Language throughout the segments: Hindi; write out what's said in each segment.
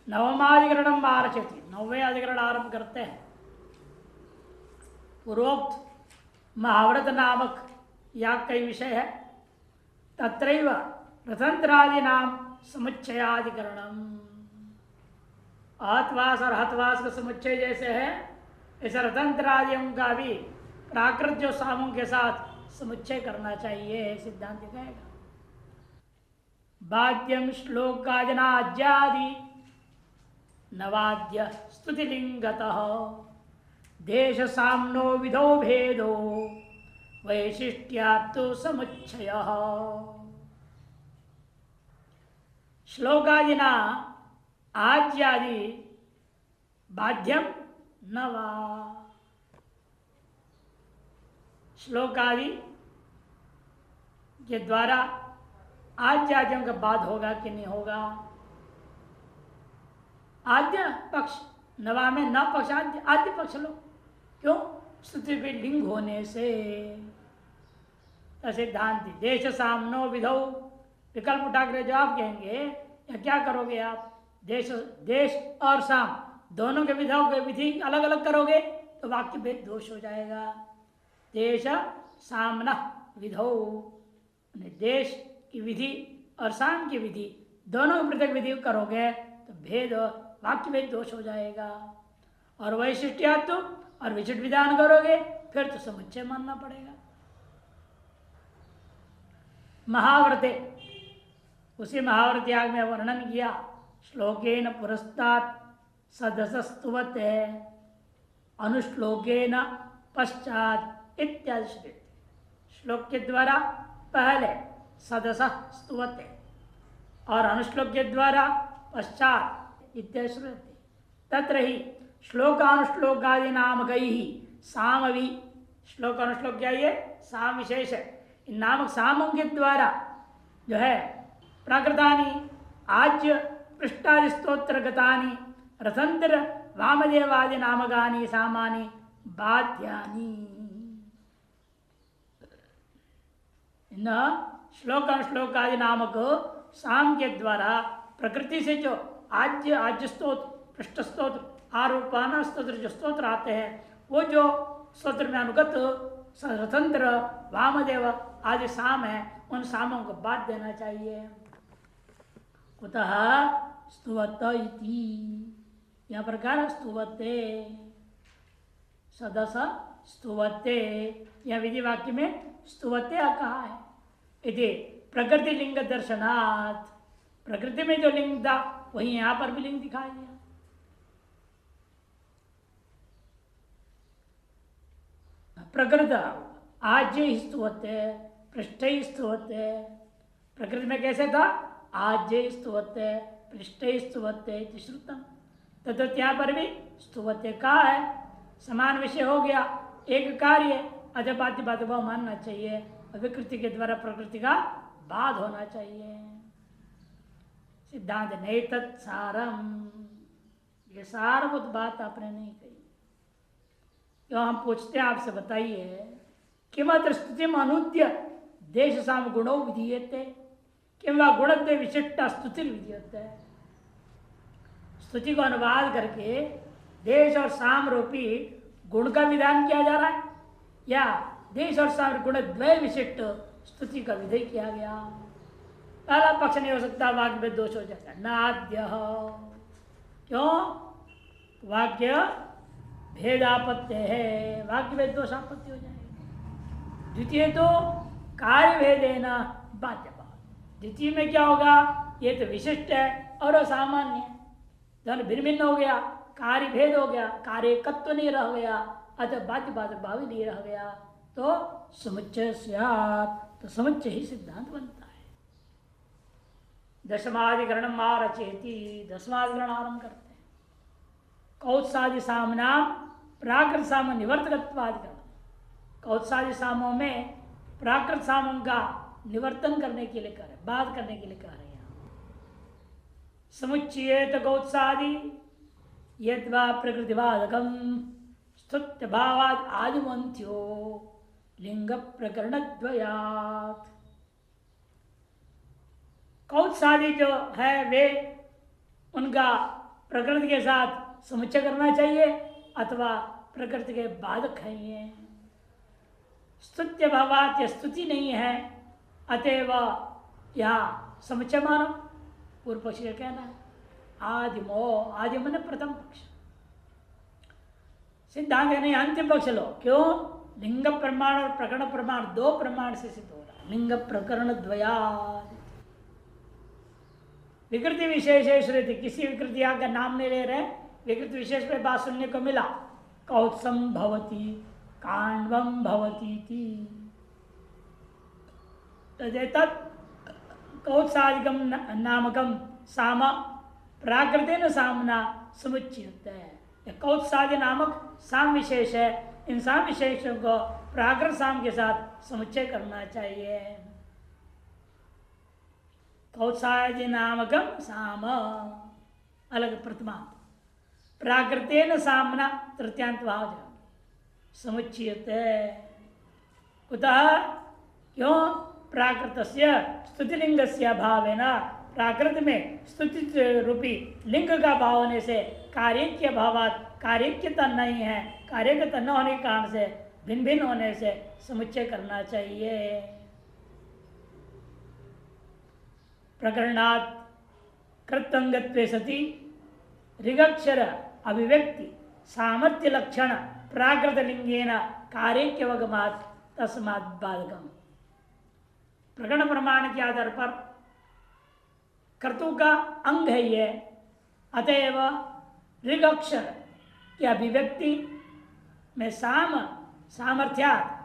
नवमाधिकरणम आरचति, नौवें अधिकरण आरंभ करते हैं। पूर्वोक्त महाव्रत नामक याग का विषय है। तत्रैव रथंत्रादि नाम समुच्चयाधिकरणम। अहतवास और हतवास का समुच्चय जैसे है, ऐसे रथंत्रादियों का भी प्राकृत जो सामों के साथ समुच्चय करना चाहिए, सिद्धांत कहेगा। बाध्यम श्लोकादनाद्यादि नवाद्य स्तुतिलिंगतः देश सामनो विधो भेदो वैशिष्ट्यात्तु समुच्चयः। श्लोकादिना आद्यादि बाध्यम नवा। श्लोकादि के द्वारा आद्यादियों का बाद होगा कि नहीं होगा। आद्य पक्ष, नवा में न पक्ष आद्य, आद्य पक्ष लो। क्यों? स्तुति पे लिंग होने से। सिद्धांति देश सामनो विधौ, विकल्प उठाकर जवाब कहेंगे या क्या करोगे आप? देश देश और साम दोनों के विधाओं के विधि अलग अलग करोगे तो वाक्य भेद दोष हो जाएगा। देश सामना विधौ, देश की विधि और साम की विधि दोनों पृथक विधि करोगे तो भेद वाक्य भेद दोष हो जाएगा। और वैशिष्ट्यात्व और विशिष्ट विधान करोगे फिर तो समुच्चय मानना पड़ेगा। महाव्रते, उसी महाव्रत याग में वर्णन किया। श्लोकेन पुरस्तात् सदसस्तुवते अनुश्लोकेन पश्चात इत्यादि श्रुति। श्लोक के द्वारा पहले सदस स्तुवते और अनुश्लोक के द्वारा पश्चात इत्यादि श्रुति। तत्र ही श्लोकानुश्लोकादि नामक ही सामवि, श्लोक अनुश्लोक क्या ये साम विशेष है। इन नामक सामों के द्वारा जो है प्राकृतानि आज्य पृष्ठादि स्तोत्र गतानि रथंत्र वामदेवादि नामकानि सामानि बाध्यानि। इन श्लोक अनुश्लोक आदि नामक साम के द्वारा प्रकृति से जो आज्य आज्य स्तोत्र पृष्ठ स्तोत्र आरोपान स्तोत्र जो स्तोत्र आते हैं वो जो स्तोत्र में अनुगत रथंत्र वामदेव आदि साम है उन सामों को बात देना चाहिए। कुतः स्तुवत इति, यह प्रकार स्तुवते सदस स्तुवते, यह विधि वाक्य में स्तुवते कहा है। यदि प्रकृति लिंग दर्शनात्, प्रकृति में जो लिंग था वही यहां पर भी लिंग दिखाई दिया। प्रकृत आज्य ही स्तुवते पृष्ठ ही स्तुवते। प्रकृति में कैसे था? आज्य स्तुवते पृष्ठ स्तुवते श्रुतम। तथा यहाँ पर भी स्तुवते का है, समान विषय हो गया, एक कार्य अजपाद्य बाध्य भाव मानना चाहिए। विकृति के द्वारा प्रकृति का बाद होना चाहिए। सिद्धांत नहीं तत्सारम, ये सारभूत बात आपने नहीं कही। क्यों? हम पूछते हैं आपसे, बताइए किमत्र स्तुतिम अनुद्य देश साम गुणो विधीयते किंवा गुणत्व विशिष्ट स्तुति विधीयते। स्तुति को अनुवाद करके देश और साम रूपी गुण का विधान किया जा रहा है या देश और साम गुण द्वय विशिष्ट स्तुति का विधेय किया गया। पहला पक्ष नहीं हो सकता, वाक्य में दोष हो जाता है। नाद्य, क्यों? वाक्य भेदापत्य है, वाक्य में दोष आपत्ति हो जाएगी। द्वितीय तो कार्य भेदेना बाध्य। द्वितीय में क्या होगा? ये तो विशिष्ट है और असामान्य है, दोनों भिन्न भिन्न हो गया, कार्य भेद हो गया, कार्य एकत्व नहीं रह गया, अतः बाध्य बाधक भाव नहीं रह गया, तो समुच्चय स्यात्, तो समुच्चय ही सिद्धांत बनता है। दशमाधिकरण आरचेति, दसमाधिकरण आरंभ करते हैं। कौत्सादि सामनाम प्राकृत साम निवर्तकत्वाधिकरण। कौत्सादि सामों में प्राकृत सामों का निवर्तन करने के लिए कह रहे, बात करने के लिए कह रहे हैं। समुच्चयेत कौत्सादि यद्वा प्रकृतिवादकम स्तुत्य भावाद आदिमंत्यो लिंग प्रकरण द्वयात्। कौत्सादि जो है वे उनका प्रकृति के साथ समुच्चय करना चाहिए अथवा प्रकृति के बाधक है ये। स्तुत्य भावात, यह स्तुति नहीं है, अतएव यहाँ समुच्चय मानो। पूर्व पक्ष का कहना है आदिमो, आदिम ने प्रथम पक्ष। सिद्धांत नहीं, अंतिम पक्ष लो। क्यों? लिंग प्रमाण और प्रकरण प्रमाण दो प्रमाण से सिद्ध हो रहा है। लिंग प्रकरण द्वया विकृति विशेष श्रुति, किसी विकृति का नाम नहीं ले रहे, विकृति विशेष पे बात सुनने को मिला। कौत्सम भवती, कांडवम भवती कौत्सादिकम नामकम साम प्राकृतिक सामना समुच्चित है। कौत्सादि नामक साम विशेष है, इन साम विशेषों को प्राकृत साम के साथ समुच्चय करना चाहिए। कौत्सादि नामकम साम अलग प्रथमा, प्राकृतेन सामना तृतीयांत भाव समुच्चित है। कुतः? क्यों? प्राकृतस्य स्तुतिलिंगस्य भावेन, प्राकृत में स्तुति रूपी लिंग का भाव होने से कार्यक्य भावात, कार्यक्यता नहीं है, कार्यकता न होने के कारण से भिन्न भिन्न होने से समुच्चय करना चाहिए। प्रकरणात् कृत्वंगत्वे सति ऋगक्षर अभिव्यक्ति सामर्थ्य लक्षण प्राकृत लिंगेन कार्यक्यवगमात् तस्मात् बाधकम्। प्रकरण प्रमाण के आधार पर कर्तु का अंग है ये, अतएव ऋग अक्षर की अभिव्यक्ति में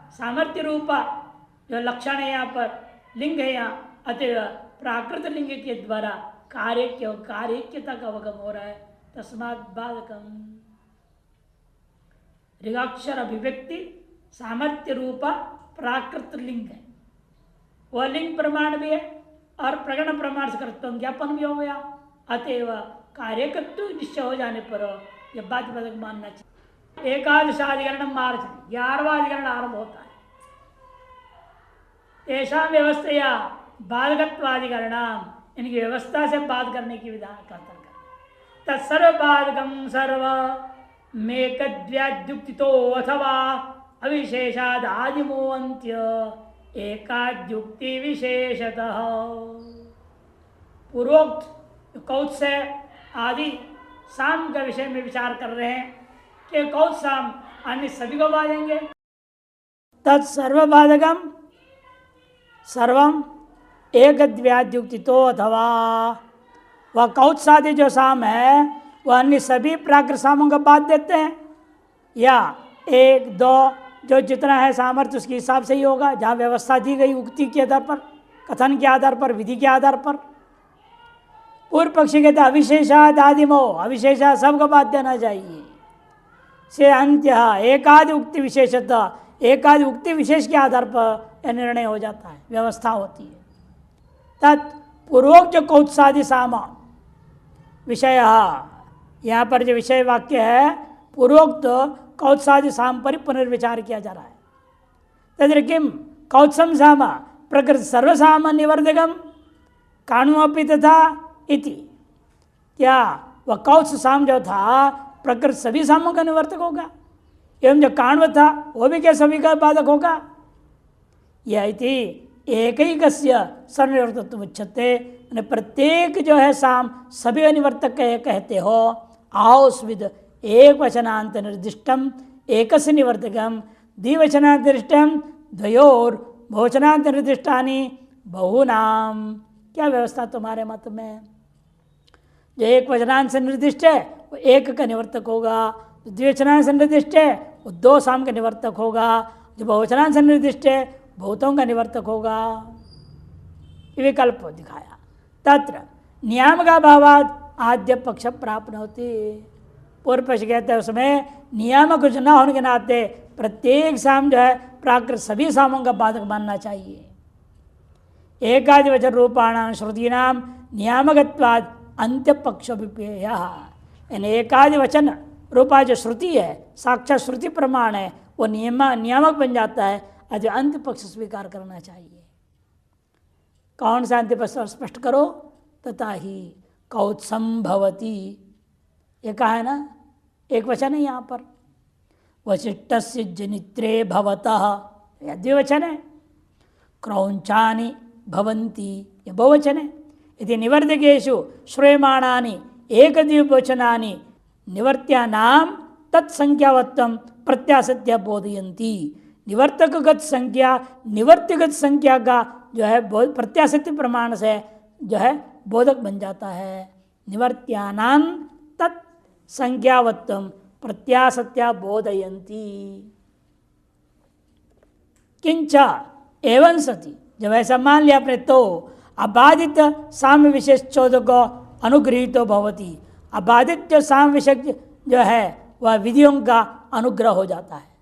सामर्थ्य रूपा जो लक्षण है यहाँ पर लिंग है यहाँ, अतएव प्राकृत लिंग के द्वारा कार्यक्यता का अवगम हो रहा है। तस्मात् बाधकम। ऋगाक्षर अभिव्यक्ति सामर्थ्य रूपा प्राकृत लिंग है, वह लिंग प्रमाण भी है और प्रकरण प्रमाण से कर्तव्य ज्ञापन भी हो गया। अतएव कार्यकत्व निश्चय हो जाने पर यह बाध्य बाधक मानना चाहिए। एकादशाधिकरण मार्च 11वां अधिकरण आरंभ होता है। ऐसा व्यवस्था बाधकत्वाधिकरण, इनकी व्यवस्था से बाध करने की विधान का तर्क तत्सर्वबाधकम सर्व मेकद्व्याद्युक्तितो अथवा अविशेषाद आदिमो अंत्य एकाद्युक्ति विशेषतः। पूर्वोक्त कौत्स्य आदि साम के विषय में विचार कर रहे हैं कि कौत्स साम अन्य सभी को बाधेंगे। तत्सर्वबाधकम सर्वम एकद्व्याद्युक्तितो अथवा, वह कौत्सादि जो साम है वह अन्य सभी प्राकृत सामों को बाध देते हैं, या एक दो जो जितना है सामर्थ्य उसके हिसाब से ही होगा, जहाँ व्यवस्था दी गई उक्ति के आधार पर, कथन के आधार पर, विधि के आधार पर। पूर्व पक्षी कहते हैं अविशेषाद आदिमो, अविशेषा सबको बाध देना चाहिए। से अंत्य एकादि उक्ति विशेषतः, एकादि उक्ति विशेष के आधार पर यह निर्णय हो जाता है, व्यवस्था होती है। तत्पूर्वोक्त जो कौत्सादि साम विषय, यहाँ पर जो विषय वाक्य है पूर्वोक्त कौत्सादि साम पर पुनर्विचार किया जा रहा है। तद्र किम कौत्सम साम प्रकृति सर्वसाम निवर्धकम काणुअपि तथा इति, क्या वह कौत्स साम जो था प्रकृति सभी सामों का निवर्तक होगा, एवं जो काण्व था वो भी क्या सभी का बाधक होगा। यह इति एकैकस्य सर्वनिवर्तकत्व उच्यते, प्रत्येक जो है साम सभी निवर्तक कहते हो। आओस्विद एक वचनांत निर्दिष्टम एकस्य निवर्तकम द्विवचनांत निर्दिष्टम द्वयोर बहुवचनांत निर्दिष्टानि बहुनाम। क्या व्यवस्था तुम्हारे मत में? जो एक वचनांत से निर्दिष्ट है वो एक का निवर्तक होगा, जो द्विवचनांत से निर्दिष्ट है वो दो साम का निवर्तक होगा, जो बहुवचनांत से निर्दिष्ट है बहुतों का निवर्तक होगा। विकल्प दिखाया। तत्र नियामक अभावात् आद्य पक्ष प्राप्त होती। पूर्व पक्ष कहते हैं उसमें नियामक कुछ न होने के नाते प्रत्येक साम जो है प्राकृत सभी सामों का बाधक मानना चाहिए। एकादि वचन रूपाणाम श्रुतीनाम नियामकत्वाद अंत्य पक्ष विपेय, यानी एकादि वचन रूपा जो श्रुति है, साक्षात श्रुति प्रमाण है, वो नियामक बन जाता है, अतः अंत्य पक्ष स्वीकार करना चाहिए। कौन सा अंत्य पक्ष स्पष्ट करो? तथा ही कौत्सम भवती, ये कहा है ना, एक वचन है यहाँ पर। वशिष्ठस्य जनित्रे भवतः, यह द्विवचन है। क्रौंचानि भवन्ति, यह बहुवचन है। यदि निवर्तकेषु श्रूयमाणानि एकद्विवचनानि निवर्त्यानां तत्संख्यावत्वं प्रत्यासत्या बोधयन्ति। निवर्तकगत संख्या निवर्त्यगत संख्या का जो है प्रत्यासत्य प्रमाण से जो है बोधक बन जाता है। निवर्त्यानां तत्संख्यावत्वं प्रत्यासत्या बोधयन्ति। किंच एवं सति, जब ऐसा मान लिया आपने तो अबाधित साम्य विशेष चौदह को अनुग्रहित भवति। अबाधित जो साम्य विशेष जो है वह विधियों का अनुग्रह हो जाता है।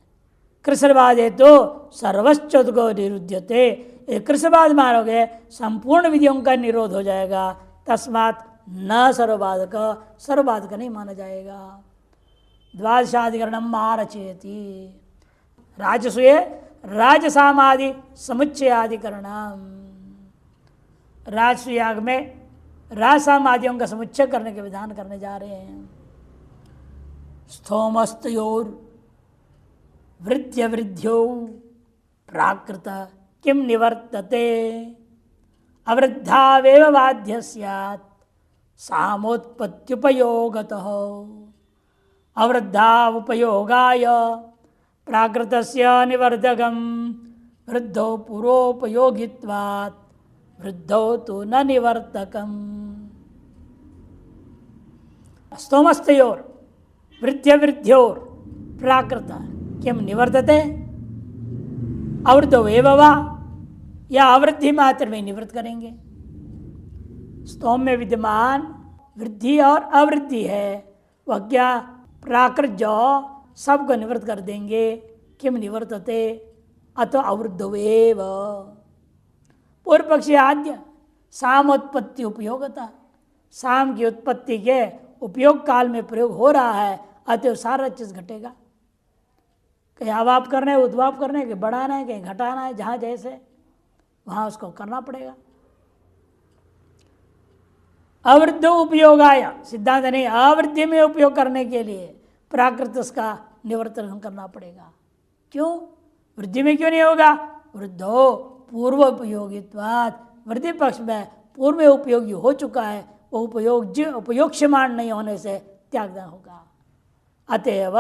कृष्णवादे तो सर्वश्चौद को निरुद्यते, कृष्णवाद मानोगे संपूर्ण विधियों का निरोध हो जाएगा। तस्मात् न सर्ववाद का, सर्ववाद का नहीं माना जाएगा। द्वादशाधिकरणम आरचयति, राजसूय राजसामादि समुच्चयाधिकरणम। राजसूयाग में राजसामादियों का समुच्चय करने के विधान करने जा रहे हैं। स्थोमस्तयोर वृद्ध्यो प्राकृत किम निवर्तते अवृद्धावेव बाध्य स्यात् सामोत्पत्त्युपयोगतः। अवृद्धा उपयोगाय प्राकृतस्य निवर्धकं वृद्धौ पूर्वोपयोगित्वात् वृद्धौ तु न निवर्तकम्। स्तोमस्तयोर वृद्ध्योर प्राकृत किम निवर्तते अवृद्धो एव वा, या अवृद्धि मात्र में निवृत्त करेंगे। स्तोम में विद्यमान वृद्धि और अवृद्धि है, वह क्या प्राकृत जो सबको निवृत्त कर देंगे। किम निवर्तते अतो अवृद्धो एव। पूर्व पक्षी आद्य सामोत्पत्ति उपयोगता, साम की उत्पत्ति के उपयोग काल में प्रयोग हो रहा है, अतः सारा चीज घटेगा। कहीं अवाप करना है, उद्वाप करना है, कहीं बढ़ाना है, कहीं घटाना है, जहाँ जैसे वहाँ उसको करना पड़ेगा। अवृद्ध उपयोगाय, सिद्धांत नहीं, अवृद्धि में उपयोग करने के लिए प्राकृत उसका निवर्तन करना पड़ेगा। क्यों? वृद्धि में क्यों नहीं होगा? वृद्धो पूर्व उपयोगित्वात्, वृद्धि पक्ष में पूर्व में उपयोगी हो चुका है, वो उपयोगक्षमान नहीं होने से त्यागना होगा। अतएव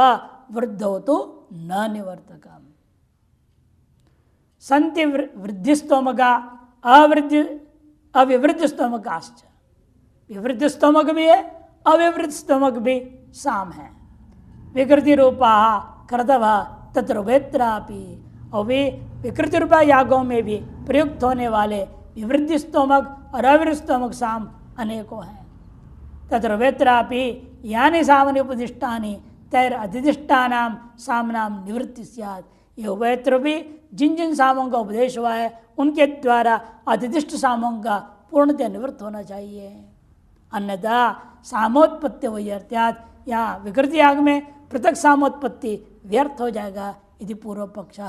वृद्धो तो न निवर्तकम। संति वृद्धि स्तोमका अवृद्धि अविवृद्ध स्तोमकाश्च, विवृद्ध स्तोमक भी है, अविवृद्ध स्तोमक भी साम है। विकृति रूपा कर्तव तत्र वेत्रापि, और वे विकृति रूपा यागों में भी प्रयुक्त होने वाले विवृद्धि स्तोमक और अविवृद्ध स्तोमक साम अनेकों हैं। तत्र वेत्रापि यानि सामान्य उपदिष्टानि तैर अधिदिष्टानाम सामनाम निवृत्ति स्यात्। ये वेत्र भी जिन जिन सामों का उपदेश हुआ है उनके द्वारा अधिदिष्ट सामों का पूर्णतः निवृत्त होना चाहिए। अन्यथा सामोत्पत्ति वही अर्थात यहाँ विकृति याग में पृथक सामोत्पत्ति व्यर्थ हो जाएगा। यदि पूर्व पक्ष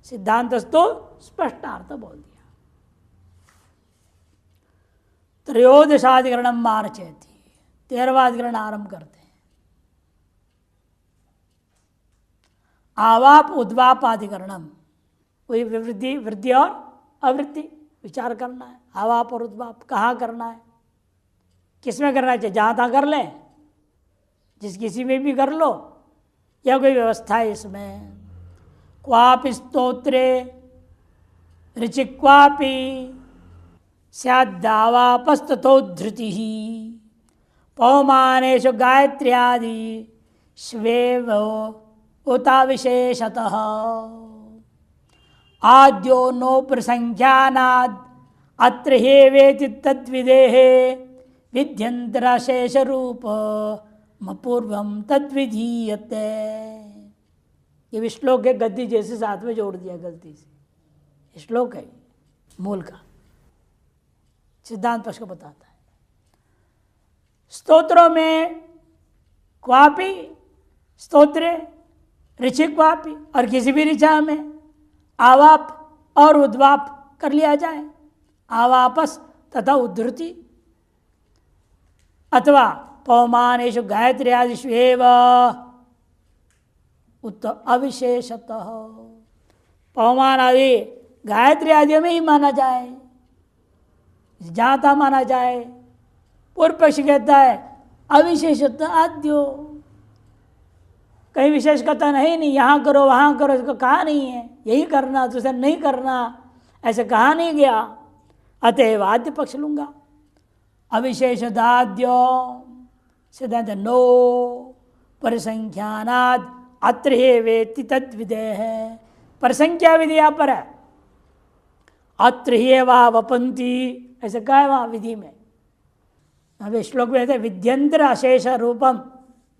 सिद्धांतस्तु स्पष्टार्थ बोल दिया। त्रयोदशाधिकरण मार्चयति, 13वां अधिकरण आरंभ करते हैं। आवाप उद्वाप अधिकरणम, वही वृद्धि वृद्धि और अवृद्धि विचार करना है। आवाप और उद्वाप कहाँ करना है, किसमें करना चाहिए? जहाँ तहाँ कर लें, जिस किसी में भी कर लो, या कोई व्यवस्था है इसमें? क्वापि स्तोत्रे ऋचिक्वापि स्याद्दावापस्तथोद्धृति पौमानेषु गायत्र्यादि स्वेव उता विशेषतः आद्यो नो प्रसंख्यानाद् अत्र हेवेति तद्विदेहे विध्यंतराशेष रूप पूर्वम तद्विधीयते। ये श्लोक है, गद्दी जैसे साथ में जोड़ दिया गलती से। श्लोक है मूल का, सिद्धांत पक्ष को बताता है। स्तोत्रों में क्वापि स्तोत्रे ऋचिक्वापि, और किसी भी ऋचा में आवाप और उद्वाप कर लिया जाए। आवापस तथा उद्धृति, अथवा पवमानेषु गायत्री आदिषु एव उत अविशेषतः। पवमान आदि गायत्री आदि में ही माना जाए, जाता माना जाए। पूर्व पक्ष कहता है अविशेषतः आद्यो, कहीं विशेष कहता नहीं, यहाँ करो वहाँ करो, इसको कहा नहीं है यही करना दूसरा नहीं करना, ऐसे कहा नहीं गया। अतएव आद्य पक्ष लूंगा। अविशेषदाद्यो सिद्धांत नो परिसंख्यानाद अत्र हे वेति तद विधेय है। परिसंख्या विधि यहाँ पर है, अत्र ही वह वपंती ऐसे कहा है वहाँ विधि में। अब श्लोक में कहते विद्यंतर अशेष रूपम,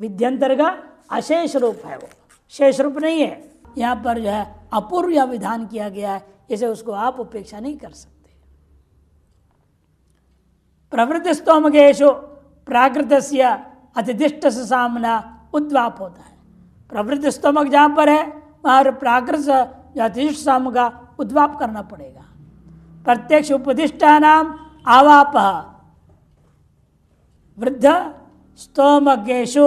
विद्यंतर का अशेष रूप है, वो शेष रूप नहीं है। यहाँ पर जो है अपूर्व विधान किया गया है, इसे उसको आप उपेक्षा नहीं कर सकते। प्रवृत्ति स्तोमकेशु प्राकृतस्य अतिदिष्ट से सामना उद्वाप होता है। प्रवृत्ति स्तोमक जहाँ पर है वहाँ प्राकृत या अतिदिष्ट साम का उद्वाप करना पड़ेगा। प्रत्यक्ष उपदिष्टानाम आवाप वृद्ध स्तोमकेशु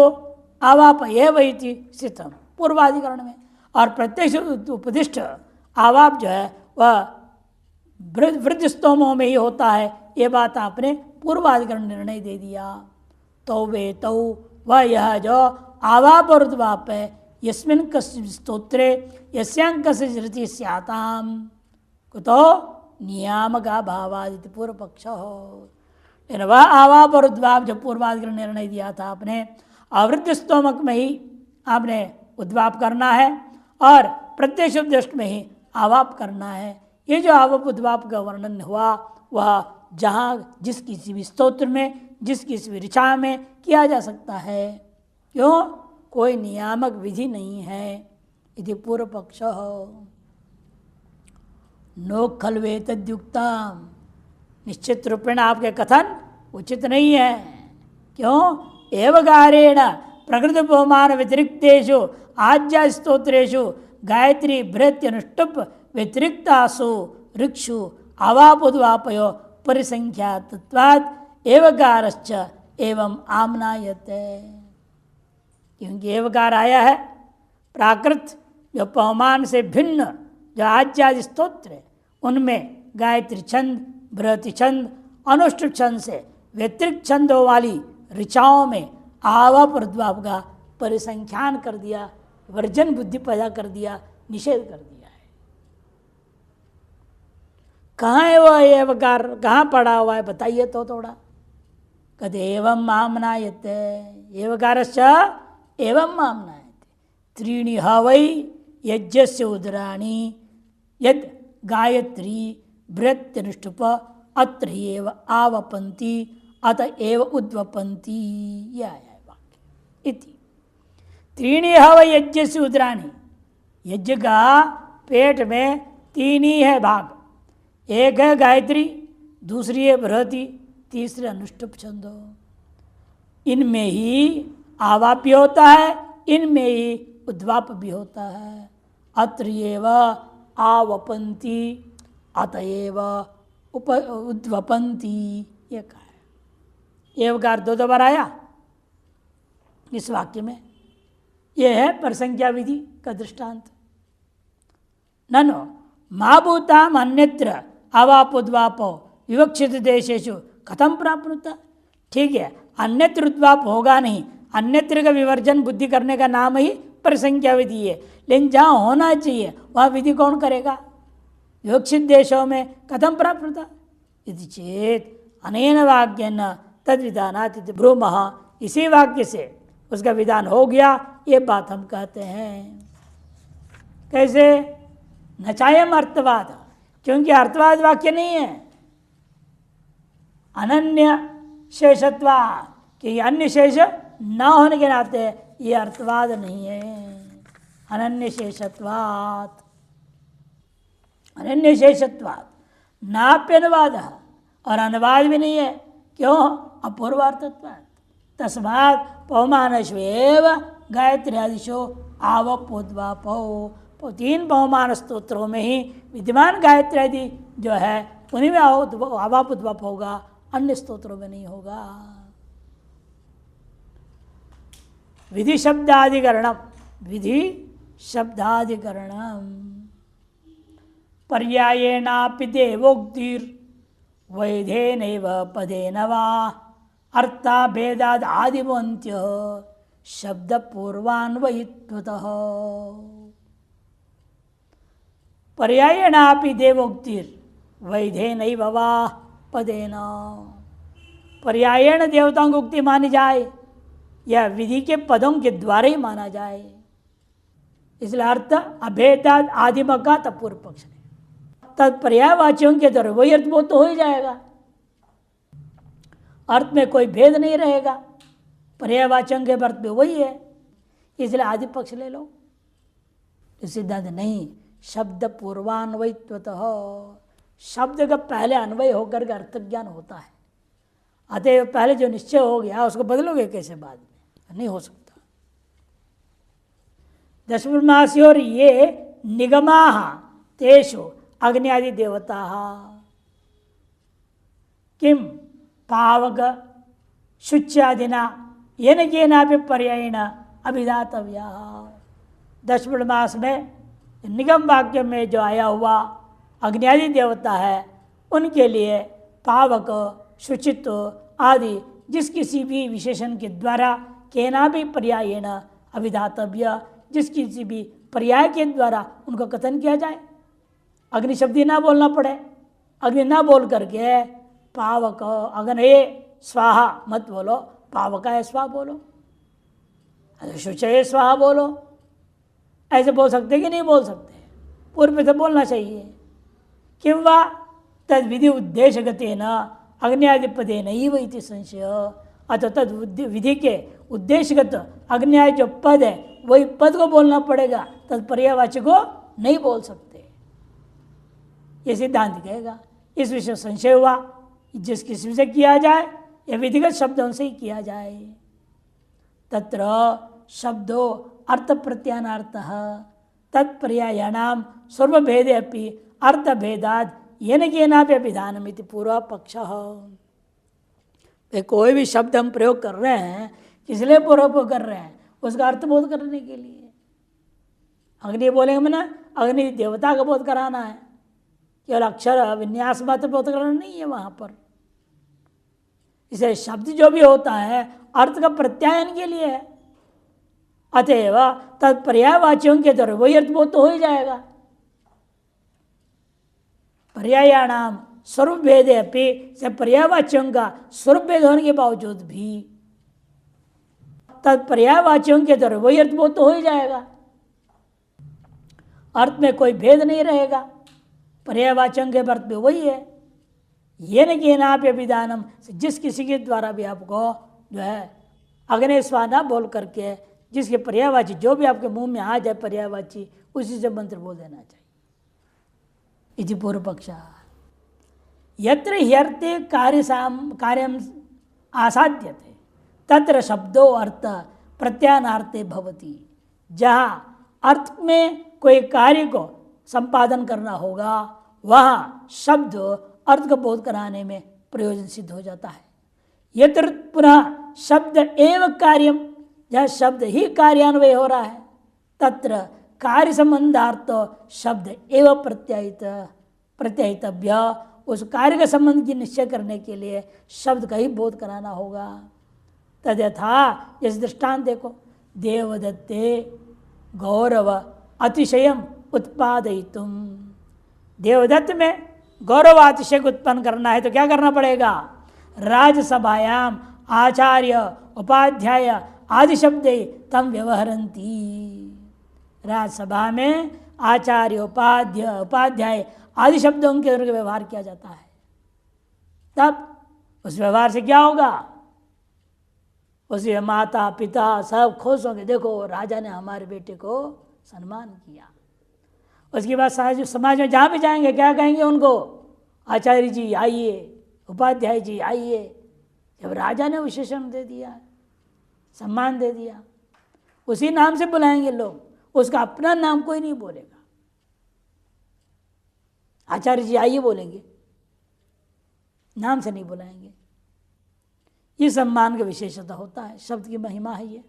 आवाप एव इति स्थितम पूर्वाधिकरण में। और प्रत्यक्ष उपदिष्ट आवाप जो है वह वृद्ध स्तोमों में ही होता है, ये बात आपने पूर्वाधिकरण निर्णय दे दिया। तो वे तो वह यह जो आवाप और उद्वाप है यस्मिन् कस्मिन् स्तोत्रे यस्यांक से स्याताम कुतो नियामका भावादिति पूर्व पक्ष हो। लेकिन वह आवाप और उद्वाप जो पूर्वाधिकरण निर्णय दिया था आपने, आवृत्ति स्तोमक में ही आपने उद्वाप करना है और प्रत्यक्ष उपदिष्ट में ही आवाप करना है। ये जो आवाप उद्वाप का वर्णन हुआ वह जहाँ जिस किसी भी स्तोत्र में जिस किसी भी ऋचा में किया जा सकता है, क्यों कोई नियामक विधि नहीं है। यदि पूर्व पक्ष हो नो खलवे तद्युक्तम, निश्चित रूपेण आपके कथन उचित नहीं है। क्यों एवगारेण प्रकृति पवमान व्यतिरिक्तेषु आज्या स्तोत्रेषु गायत्री बृहत्य अनुष्टुप व्यतिरिक्तासु ऋक्षु अवापुद्वापयो परिसंख्यातत्वात् एवगारश्च एवं आमनायते। क्योंकि एवगार आया है प्राकृत जो पवमान से भिन्न जो आज्यादि स्तोत्र उनमें गायत्री छंद बृहति छंद अनुष्टुप छंद से व्यतिरिक्त छंदों वाली ऋचाओं में आवाप और उद्वाप का परिसंख्यान कर दिया, वर्जन बुद्धि पैदा कर दिया, निषेध कर दिया है। कहाँ है वह एवकार, कहाँ पड़ा हुआ है बताइए तो थोड़ा। कहते एवं मामनायते एवकारश्च एवं मामनायते त्रीणि हवै यज्ञस्य उदराणि यद गायत्री बृहत्यनुष्टुप अत्र एव आवपन्ति अत एव उद्वपन्ति। यह है वाक्य। इति त्रीणि हवै यज्ञस्य उदराणि, यज्ञ का पेट में तीन ही है भाग, एक है गायत्री, दूसरी है बृहति, तीसरे अनुष्टुप छंदो। इनमें ही आवाप भी होता है, इनमें ही उद्वाप भी होता है। अत्र एव आवपन्ति अतएव उद्वपन्ति, ये कहा है। एवकार दो बार आया इस वाक्य में। यह है परसंख्या विधि का दृष्टांत। ननो महाभूताम अन्यत्र अवापोद्वापो विवक्षित देशेषु कथम प्राप्नुता। ठीक है, अन्यत्र उद्वाप होगा नहीं, अन्यत्र का विवर्जन बुद्धि करने का नाम ही परसंख्या विधि है। लेकिन जहाँ होना चाहिए वह विधि कौन करेगा? विवक्षित देशों में कथम प्राप्नुता यदि चेत अनेन वाक्येन तद विधानात् इति ब्रूमः। इसी वाक्य से उसका विधान हो गया, ये बात हम कहते हैं। कैसे? न चायम अर्थवाद, क्योंकि अर्थवाद वाक्य नहीं है, अनन्य शेषत्वा, कि अन्य शेष न होने के नाते ये अर्थवाद नहीं है। अनन्य शेषत्वात्, अनन्य शेषत्वात् नाप्यनुवाद, और अनुवाद भी नहीं है। क्यों? अपूर्वार्थत्वात्। तस्मात् पवमानश्वेव गायत्री आदिशो आवपोद्वापो, तीन पवमान स्तोत्रों में ही विद्यमान गायत्री आदि जो है उन्हीं में आवाप उद्वाप होगा, अन्य स्तोत्रों में नहीं होगा। विधि शब्दाधिकरणम, विधि शब्दाधिकरणम पर्यायेणापि देवोक्तिर वैधेनैव पदेन वा अर्थाभेदाद् आदिमन्त्य शब्द पूर्वान्वयित्वतः। पर्यायेणापि देवोक्तिर वैधेनैव वा पदेन, पर्यायेण देवताओं की उक्ति मानी जाए या विधि के पदों के द्वारा ही माना जाए, इसलिए अर्थ अभेदाद आदिम का तब पूर्व पक्ष ने तत्पर्यायवाचियों के द्वारा वही अर्थ वो तो हो ही जाएगा, अर्थ में कोई भेद नहीं रहेगा, पर्यायवाचियों के अर्थ में वही है, इसलिए आदि पक्ष ले लो। तो सिद्धांत नहीं, शब्द पूर्वान्वयित्वतः, शब्द का पहले अन्वय होकर के अर्थ ज्ञान होता है, अतः पहले जो निश्चय हो गया उसको बदलोगे कैसे बाद में, नहीं हो सकता। दशब्रह्मासी और ये निगमा तेषु अग्नि आदि देवता किम पावक शुच्यादिना येन केनापि पर्यायेण अभिधातव्या। दशब्रह्मास में निगम वाक्य में जो आया हुआ अग्नि आदि देवता है उनके लिए पावक शुचित्व आदि जिस किसी भी विशेषण के द्वारा केना भी पर्यायेण अभिधातव्य, जिस किसी भी पर्याय के द्वारा उनको कथन किया जाए, अग्नि शब्द ना बोलना पड़े, अग्नि ना बोल करके पावक अग्नि स्वाहा मत बोलो, पावकाय स्वाहा बोलो, शुचय स्वाहा बोलो, ऐसे बोल सकते कि नहीं बोल सकते, पूर्व से बोलना चाहिए। किंवा तद विधि उद्देश्यगतेन अग्न्यादिपदे नैव इति संशय, अतः तद विधि के उद्देश्यगत अग्न्याय जो पद है वही पद को बोलना पड़ेगा, तद पर्यायवाची को नहीं बोल सकते, ये सिद्धांत कहेगा। इस विषय संशय हुआ, जिस किसी से किया जाए या विधिगत शब्दों से ही किया जाए। तत्र शब्दो अर्थ प्रत्यानार्थः तत्पर्यायाणाम सर्वभेदे अपि अर्थभेदाद येन केनापि अभिधानमिति पूर्व पक्षः। कोई भी शब्द हम प्रयोग कर रहे हैं किस लिए प्रयोग कर रहे हैं, उसका अर्थ बोध करने के लिए। अग्नि बोलेंगे मैंने अग्नि देवता का बोध कराना है, केवल अक्षर विन्यास मात्र बोध कराना नहीं है वहां पर। इसे शब्द जो भी होता है अर्थ का प्रत्यायन के लिए है, अतएव तत्पर्यायवाचियों के द्वारा वही अर्थ बोध तो हो ही जाएगा। पर्यायाणाम स्वरूप भेदे अपि, से पर्यायवाचियों का स्वरूप भेद होने के बावजूद भी तत्पर्यायवाचियों के द्वारा वही अर्थ बोध तो हो ही जाएगा, अर्थ में कोई भेद नहीं रहेगा, पर्यायवाचियों के अर्थ में वही है। ये न कि नापि अभिधानम, जिस किसी के द्वारा भी आपको जो है अग्नि स्वा ना बोल करके जिसके पर्यायवाची जो भी आपके मुंह में आ जाए पर्यायवाची उसी से मंत्र बोल देना चाहिए। इति पूर्व पक्ष। यत्र ह्यर्थे कार्यम आसाध्यते तत्र शब्दो अर्थ प्रत्यानार्थे भवति, जहाँ अर्थ में कोई कार्य को संपादन करना होगा वहाँ शब्द अर्थ को बोध कराने में प्रयोजन सिद्ध हो जाता है। यत्र पुनः शब्द एवं कार्यम, जहाँ शब्द ही कार्यान्वय हो रहा है, तत्र कार्य संबंधार्थ शब्द एवं प्रत्यायितव्य, उस कार्य के संबंध की निश्चय करने के लिए शब्द का ही बोध कराना होगा। तद्यथा, जैसे दृष्टांत देखो, देवदत्ते गौरव अतिशयम उत्पादयितुम, देवदत्त में गौरव अतिशय उत्पन्न करना है तो क्या करना पड़ेगा, राजसभायाम आचार्य उपाध्याय आदि शब्द तम व्यवहरन्ति, राजसभा में आचार्य उपाध्याय आदि शब्दों के व्यवहार किया जाता है। तब उस व्यवहार से क्या होगा, उसके माता पिता सब खुश होंगे, देखो राजा ने हमारे बेटे को सम्मान किया। उसके बाद समाज में जहाँ भी जाएंगे क्या कहेंगे उनको, आचार्य जी आइए, उपाध्याय जी आइए। जब राजा ने विशेषण दे दिया, सम्मान दे दिया, उसी नाम से बुलाएंगे लोग, उसका अपना नाम कोई नहीं बोलेगा। आचार्य जी आइए बोलेंगे, नाम से नहीं बुलाएंगे। ये सम्मान का विशेषता होता है, शब्द की महिमा है ये।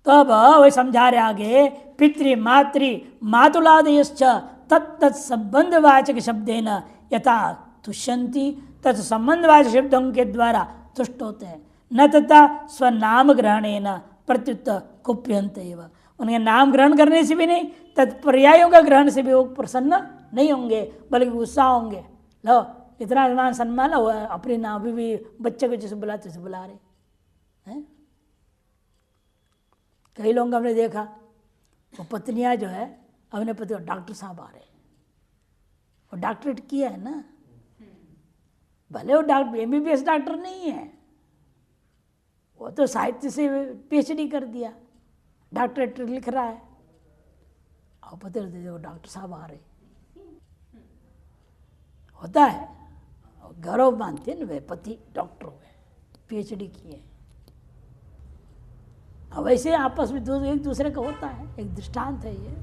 तो अब वही समझा रहे आगे, पितृ मातृ मातुलादयश्च तत्त संबंधवाचक शब्देन यथा तुष्यंती तत् संबंधवाचक शब्दों के द्वारा तुष्ट होते हैं, न तथा स्वनाम ग्रहणेन प्रत्युत कुप्यन्ते एव, उनके नाम ग्रहण करने से भी नहीं, तत्पर्यायों का ग्रहण से भी वो प्रसन्न नहीं होंगे, बल्कि गुस्सा होंगे। लो इतना मान सम्मान हुआ, अपने नाम भी बच्चे को जैसे बुलाते से बुला रहे हैं। कई लोगों को हमने देखा, वो पत्नियां जो है अपने पति को डॉक्टर साहब आ रहे, वो डॉक्टरेट किया है ना, भले वो डॉक्टर MBBS डॉक्टर नहीं है, वो तो साहित्य से PhD कर दिया, डॉक्टरेट लिख रहा है, और पति वो डॉक्टर साहब आ रहे, होता है, गौरव मानते हैं ना वे पति डॉक्टर हुए, PhD किए। अब वैसे आपस में एक दूसरे का होता है, एक दृष्टांत है ये।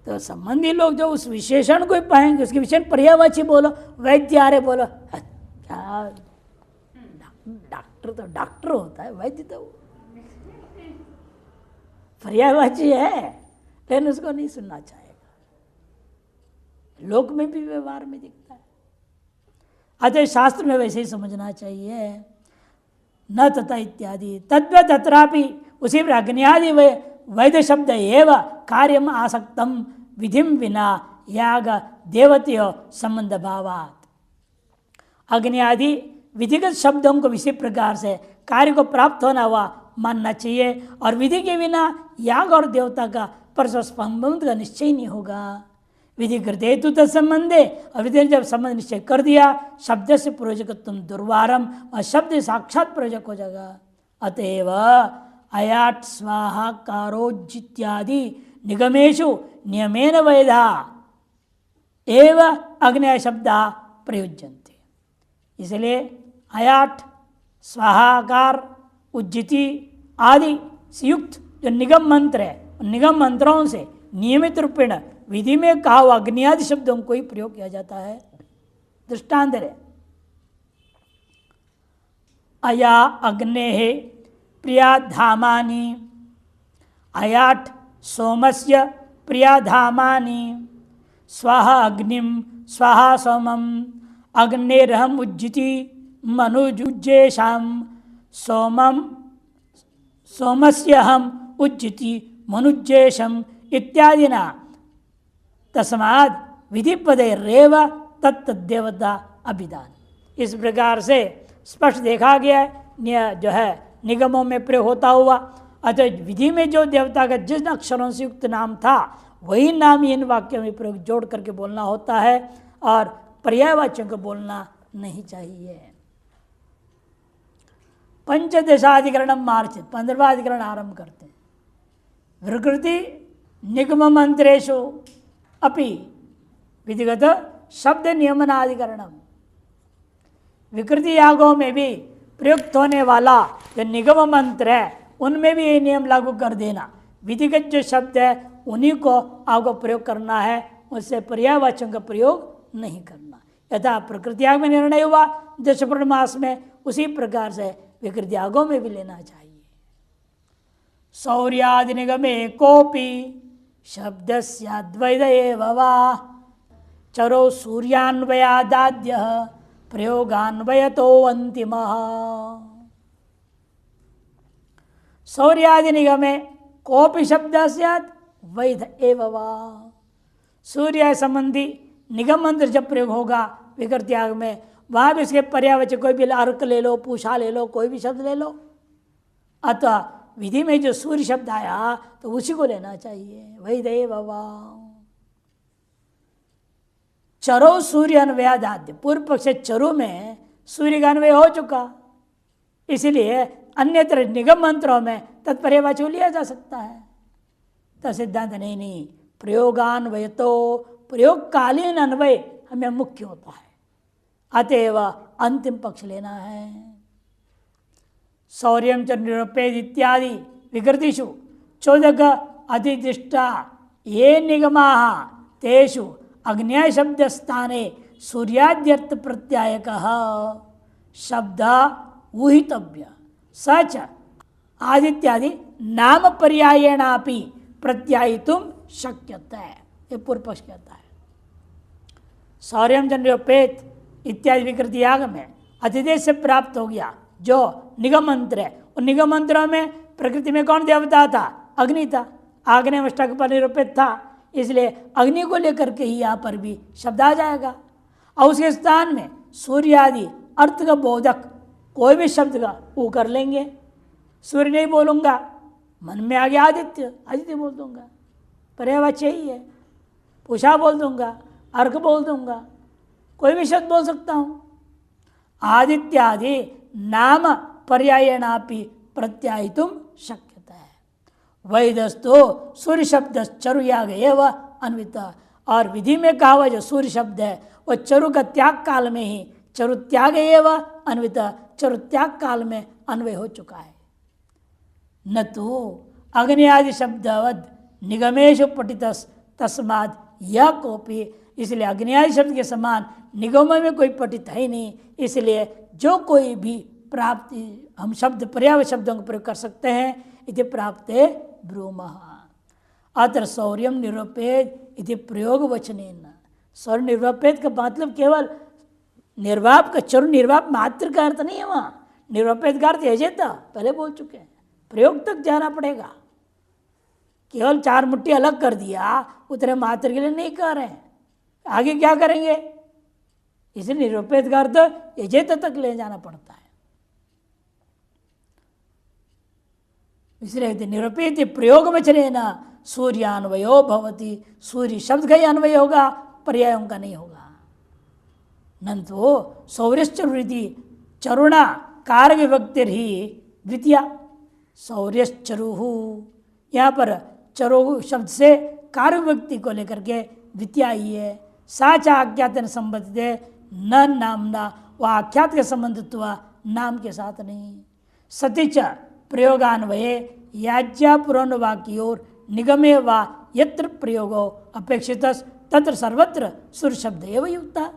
तो संबंधी लोग जो उस विशेषण को पाएंगे, उसके विशेषण पर्यायवाची बोलो, वैद्य आ रहे बोलो, क्या डॉक्टर तो डॉक्टर होता है, वैद्य तो पर्यायवाची है, लेकिन उसको नहीं सुनना चाहेगा। लोक में भी व्यवहार में दिखता है। अतः शास्त्र में वैसे ही समझना चाहिए, न तथा इत्यादि तद्वत् तत्रापि उसी पर अग्न्यादि वैद्य शब्द एव कार्यम आसक्तम विधिम विना याग देवत्यो संबंध भावात्। अग्न्यादि विधिगत शब्दों को इसी प्रकार से कार्य को प्राप्त होना हुआ मानना चाहिए, और विधि के बिना याग और देवता का परस्पर संबंध का निश्चय नहीं होगा। विधि कृते तु तत्संबंधे, और विधि ने जब संबंध निश्चय कर दिया, शब्द से प्रयोजकत्व दुर्वारम, और शब्द साक्षात प्रयोजक हो जाएगा। अतएव अयाट स्वाहा कारोजित्यादि निगमेशु नियमेन वैधा एव अग्नय शब्दा प्रयुज्यन्ते। इसलिए अयाट स्वाहाकार उज्जिति आदि से युक्त जो निगम मंत्र है, निगम मंत्रों से नियमित रूपेण विधि में कहा हुआ अग्न्यादि शब्दों को ही प्रयोग किया जाता है। दृष्टांत है, अया अग्ने प्रिया धामानि, अयाट सोमस्य प्रिया धामानि, स्वाहा अग्निम स्वाहा सोमम, अग्नेरहम उज्जिति मनुजुज्जेषाम, सोमम सोमस्य हम उज्जिति मनुज्जेषम इत्यादि ना। तस्माद विधि पदे रेव तत्देवता अभिधान। इस प्रकार से स्पष्ट देखा गया है, जो है निगमों में प्रयोग होता हुआ, अतः विधि में जो देवता का जिन अक्षरों से युक्त नाम था वही नाम इन वाक्यों में प्रयोग जोड़ करके बोलना होता है, और पर्यायवाच्यों को बोलना नहीं चाहिए। पंचदशाधिकरण मार्च 15वां अधिकरण आरंभ करते हैं। विकृति निगम मंत्रेशु अपि विधिगत शब्द नियमनाधिकरणम। विकृति यागों में भी प्रयुक्त होने वाला जो निगम मंत्र है उनमें भी ये नियम लागू कर देना। विधिगत जो शब्द है उन्हीं को आपको प्रयोग करना है, उससे पर्यायवाच्यों का प्रयोग नहीं करना। यथा प्रकृति याग में निर्णय हुआ दशपूर्ण मास में, उसी प्रकार से विकृति यागों में भी लेना चाहिए। सौर्यादि निगमे कोपि शब्दस्याद्वैत एव वा चरो सूर्यान्वयादाद्य प्रयोगान्वयतो अंतिमः। सौर्यादि निगमे कोपि शब्दस्याद् वैध एव वा। सूर्य संबंधी निगम मंत्र जब प्रयोग होगा विकृति याग में, वहां भी इसके पर्यायवाची कोई भी अर्क ले लो, पूषा ले लो, कोई भी शब्द ले लो, अतः विधि में जो सूर्य शब्द आया तो उसी को लेना चाहिए। वही देव चरो सूर्य अन्वयादाद्य, पूर्व पक्ष चरो में सूर्य का अन्वय हो चुका, इसलिए अन्यत्र निगम मंत्रों में तत्पर्यायवाची लिया जा सकता है। तो सिद्धांत नहीं, प्रयोगान्वय तो प्रयोगकालीन अन्वय हमें मुख्य होता है, अतएव अंतिम पक्ष लेना है। शौर्यम च निरुपेद इत्यादि विकृतिषु चोदक अधिदिष्टा ये निगमा तेषु अग्न्याय शब्द स्थाने सूर्याद्यर्थ प्रत्यायक शब्द ऊहितव्य सच आदित्यादि नाम पर्यायणापि प्रत्यायितुम शक्यता है, ये पूर्व पक्ष कहता है। सौर्यम चंद्रोपेत इत्यादि विकृति याग में अतिदेश से प्राप्त हो गया जो निगम मंत्र है। उन निगम मंत्रों में प्रकृति में कौन देवता था? अग्नि था। आग्नेय अष्टक पर निरूपित था, इसलिए अग्नि को लेकर के ही यहाँ पर भी शब्द आ जाएगा। और उसके स्थान में सूर्य आदि अर्थ का बोधक कोई भी शब्द का वो कर लेंगे। सूर्य नहीं बोलूंगा, मन में आ गया आदित्य, आदित्य बोल दूंगा, पर्यायवाची ही है। उषा बोल दूंगा, अर्घ बोल दूंगा, कोई भी शब्द बोल सकता हूं। आदित्यादि नाम पर्यायणापि प्रत्यायितुम शक्यता है। वैदस्तो सूर्य शब्द चरुयाग एवं अन्वित, और विधि में कहा हुआ जो सूर्य शब्द है वह चरु का त्याग काल में ही चरु त्याग एवं अन्वित, चरु त्याग काल में अन्वय हो चुका है। न तो अग्नि आदि शब्दवद निगमेशु पठित तस्माद यह कोपी, इसलिए अग्नि आदि शब्द के समान निगमों में कोई पठित है नहीं, इसलिए जो कोई भी प्राप्ति हम शब्द पर्याय शब्दों का प्रयोग कर सकते हैं। इति प्राप्ते ब्रूमः अत्र सौर्यम निरूपेद इति प्रयोग वचनेन। सौर्य निरूपेद का मतलब केवल निर्वाप का चरु निर्वाप मात्र का अर्थ नहीं है, वहाँ निरूपेद का अर्थ यजेता पहले बोल चुके हैं, प्रयोग तक जाना पड़ेगा। केवल चार मुट्ठी अलग कर दिया उतने मात्र के लिए नहीं कर रहे हैं, आगे क्या करेंगे? इसलिए निरूपेद का अर्थ यजेता तक ले जाना पड़ता है। इसलिए निरूपित प्रयोग वचनेन सूर्यान्वयो भवति, सूर्य शब्द का ही अन्वय होगा, पर्यायों का नहीं होगा। नंतो सौर्यश्चरुरिति चरुणा कार विभक्तिर ही द्वितीया, सौर्यश्चरुहु यहाँ पर चरु शब्द से कार विभक्ति को लेकर के द्वितीया ही है। साचा आख्यात संबंधित न नामना, वह आख्यात के संबंधित हुआ नाम के साथ नहीं। सतिच प्रयोगान्वये याज्ञा पुराण वाक्योर निगमे वा यत्र प्रयोगो अपेक्षित तत्र सर्वत्र सुर शब्द एवं युक्ता।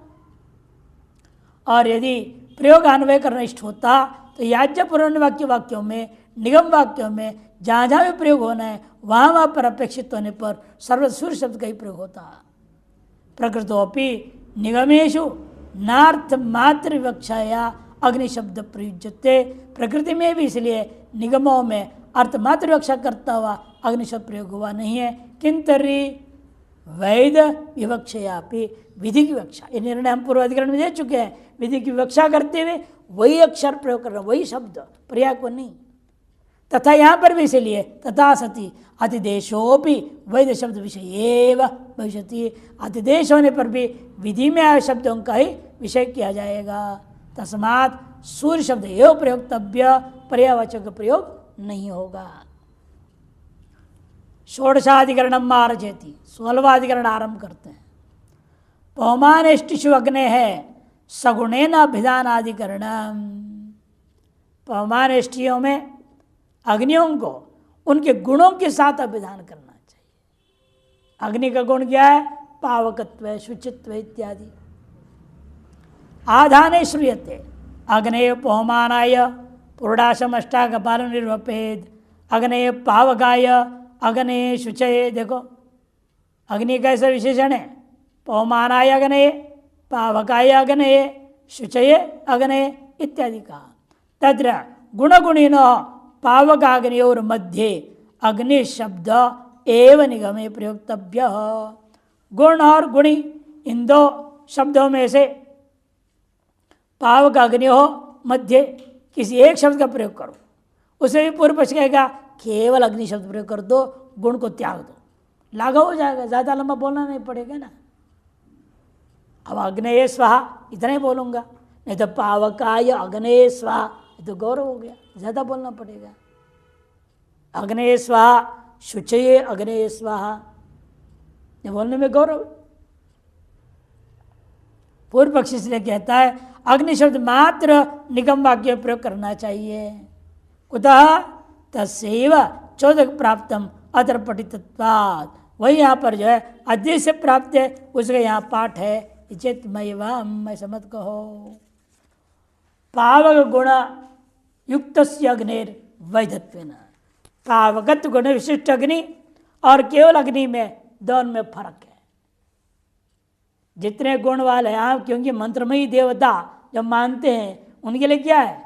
और यदि प्रयोग अन्वय करना इष्ट होता तो याज्ञा पुराण वाक्यों में निगम वाक्यों में जहाँ जहाँ भी प्रयोग होना है वहाँ वहाँ पर अपेक्षित होने पर सर्वत्र सुर शब्द का ही प्रयोग होता। प्रकृतोपि निगमेशु नार्थ मात्र विवक्षाया अग्नि शब्द प्रयुज्यते, प्रकृति में भी इसलिए निगमों में अर्थ मात्र विवक्षा करता हुआ अग्नि शब्द प्रयोग हुआ नहीं है। किंतरी वैद विवक्षयापि विधि की विवक्षा, ये निर्णय हम पूर्व अधिकरण में दे चुके हैं। विधि की विवक्षा करते हुए वही अक्षर प्रयोग करना, वही शब्द, पर्याय को नहीं। तथा यहाँ पर भी इसलिए तथा सती अतिदेशोपि वैध शब्द विषय भविष्यति, अतिदेश होने पर भी विधि में आए शब्दों का ही विषय किया जाएगा। तस्मात् सूर्य शब्द एवं प्रयोक्तव्य, पर्यायवाचक का प्रयोग नहीं होगा। षोडशाधिकरण मार्जयति, 16वाधिकरण आरंभ करते हैं। पवमानेष्टिषु अग्ने है सगुणेन अभिधानाधिकरण, पवमानेष्टियों में अग्नियों को उनके गुणों के साथ अभिधान करना चाहिए। अग्नि का गुण क्या है? पावकत्व, शुचित्व इत्यादि। आधाने श्रूयते अग्नेय पवमानाय पुरुडाशम अष्टाकपाल निर्वपेद, अग्नेय पावकाय अग्नेय शुचये। देखो अग्नि कैसा विशेषण है? पवमानाय अग्नेय, पावकाय अग्नेय, शुचये अग्नेय इत्यादि कहा। तत्र गुणगुणिनो पावकाग्नियोर मध्य अग्नि शब्द एव निगमे प्रयोक्तव्य। गुण और गुणी इन दो शब्दों में से पावक अग्नि हो मध्य किसी एक शब्द का प्रयोग करो, उसे भी पूर्व पक्ष कहेगा केवल अग्नि शब्द प्रयोग कर दो, गुण को त्याग दो, लागू हो जाएगा, ज्यादा लंबा बोलना नहीं पड़ेगा ना। अब अग्नेय स्वाहा इतना ही बोलूंगा, नहीं तो पावकाय अग्नेय स्वाहा तो गौरव हो गया, ज्यादा बोलना पड़ेगा। अग्नेय स्वाहा, शुचये अग्नेय स्वाहा, ये बोलने में गौरव। पूर्व पक्षी इसलिए कहता है अग्नि शब्द मात्र निगम वाक्य प्रयोग करना चाहिए। कुतः तस्यैव चौदक प्राप्तम अत्र पठितत्वात्, वही यहाँ पर जो है अध्यय से प्राप्त है, उसका यहाँ पाठ है। चेतमयवाम, ऐसा मत कहो। पावक गुण युक्त अग्नेर वैधत्वेन, पावगत गुण विशिष्ट अग्नि और केवल अग्नि में दोनों में फर्क है। जितने गुण वाले हैं आप, क्योंकि मंत्रमयी देवता जब मानते हैं उनके लिए क्या है,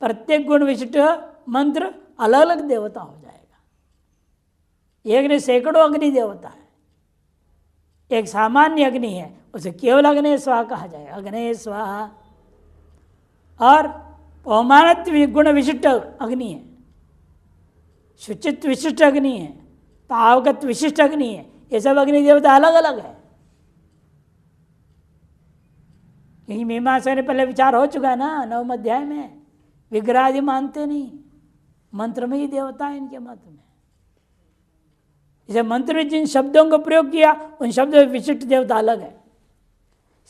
प्रत्येक गुण विशिष्ट मंत्र अलग अलग देवता हो जाएगा। एक ने सैकड़ों अग्नि देवता है, एक सामान्य अग्नि है, उसे केवल अग्नि स्वाहा कहा जाएगा, अग्नि स्वाहा। और पौमानत्व गुण विशिष्ट अग्नि है, शुचित्व विशिष्ट अग्नि है, पावगत विशिष्ट अग्नि है। ये सब अग्नि देवता अलग अलग है। क्योंकि मीमांसा ने पहले विचार हो चुका है ना 9वें अध्याय में, विग्रह आदि मानते नहीं, मंत्र में ही देवता है इनके मत में। इसे मंत्र में जिन शब्दों का प्रयोग किया उन शब्दों में विशिष्ट देवता अलग है।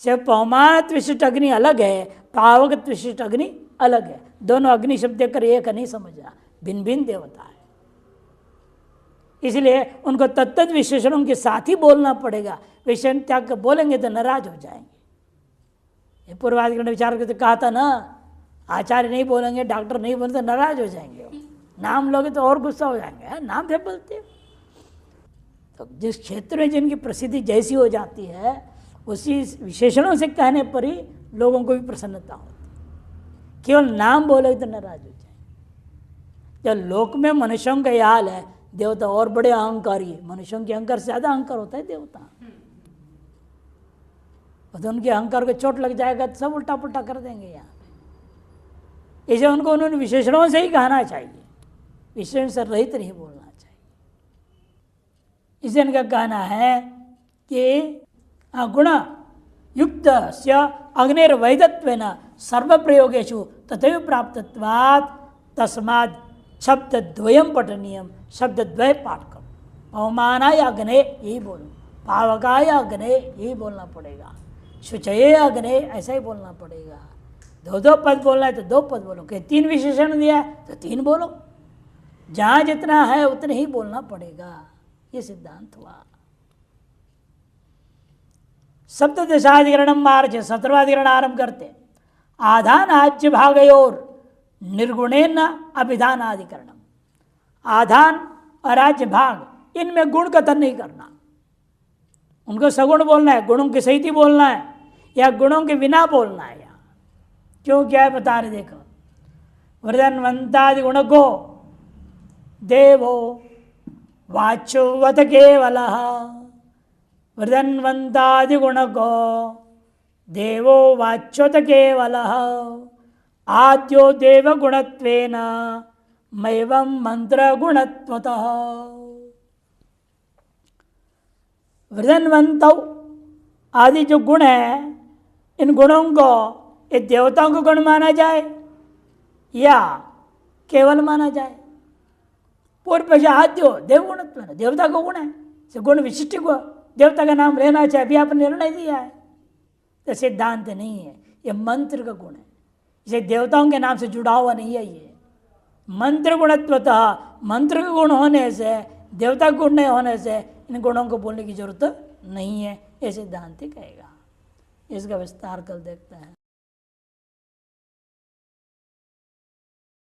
सिर्फ पौमानत विशिष्ट अग्नि अलग है, पावगत विशिष्ट अग्नि अलग है। दोनों अग्नि शब्द देकर एक नहीं समझना, भिन्न भिन्न देवता है। इसलिए उनको तत्त विशेषणों के साथ ही बोलना पड़ेगा। विशेषण त्याग कर बोलेंगे तो नाराज हो जाएंगे। ये पूर्वाधिकरण ने विचार करके कहा था ना, आचार्य नहीं बोलेंगे, डॉक्टर नहीं बोलेंगे तो नाराज हो जाएंगे। नाम लोगे तो और गुस्सा हो जाएंगे, नाम से बोलते हो। तो जिस क्षेत्र में जिनकी प्रसिद्धि जैसी हो जाती है उसी विशेषणों से कहने पर ही लोगों को भी प्रसन्नता होती। केवल नाम बोले तो नाराज हो जाए। जब लोक में मनुष्यों का यह हाल है, देवता और बड़े अहंकारी है, मनुष्यों के अहंकार से ज्यादा अहंकार होता है देवता। तो उनके अहंकार को चोट लग जाएगा तो सब उल्टा पुल्टा कर देंगे यहाँ पे। इसे उनको उन्होंने विशेषणों से ही कहना चाहिए, विशेषण से रहित नहीं बोलना चाहिए। इसे इनका कहना है कि गुण युक्त अग्निर्वैधत्वेन सर्व प्रयोगेषु तथैव प्राप्तत्वात् तस्मात् शब्द द्वयम पठनीयम, शब्द द्वय पाठ करो। पवमानाय अग्ने यही बोलो, पावकाय अग्ने यही बोलना पड़ेगा, शुचये अग्ने ऐसा ही बोलना पड़ेगा। दो दो पद बोलना है तो दो पद बोलो, कि 3 विशेषण दिया है तो 3 बोलो। जहाँ जितना है उतने ही बोलना पड़ेगा, ये सिद्धांत हुआ। सप्तदशाधिकरणम मार्च 17वां अधिकरण आरंभ करते। आधान आज्य भागयोर निर्गुणेन अभिधानाधिकरणम। आधान और राज्य भाग इनमें गुण कथन नहीं करना, उनको सगुण बोलना है, गुणों के सहित ही बोलना है या गुणों के बिना बोलना है। यहाँ क्यों क्या है बता रहे, देखो। वृदन्वंतादि गुण को देवो वाचोवत केवल, वृदन्वंतादि गुण को देवो वाच्योत केवल, आद्यो देव गुणत्वेन मैवं मंत्र गुणत्वतः। वृदन्वंत आदि जो गुण है, इन गुणों को ये देवताओं को गुण माना जाए या केवल माना जाए। पूर्व पक्ष आद्यो देव गुणत्व, देवता को गुण है, से गुण विशिष्ट को देवता का नाम लेना चाहिए, अभी आपने निर्णय दिया है। तो सिद्धांत नहीं है, ये मंत्र का गुण है, इसे देवताओं के नाम से जुड़ा हुआ नहीं है। ये मंत्र गुणत्वतः, मंत्र के गुण होने से, देवता गुण नहीं होने से इन गुणों को बोलने की जरूरत नहीं है, ये सिद्धांत कहेगा। इसका विस्तार कल देखते हैं।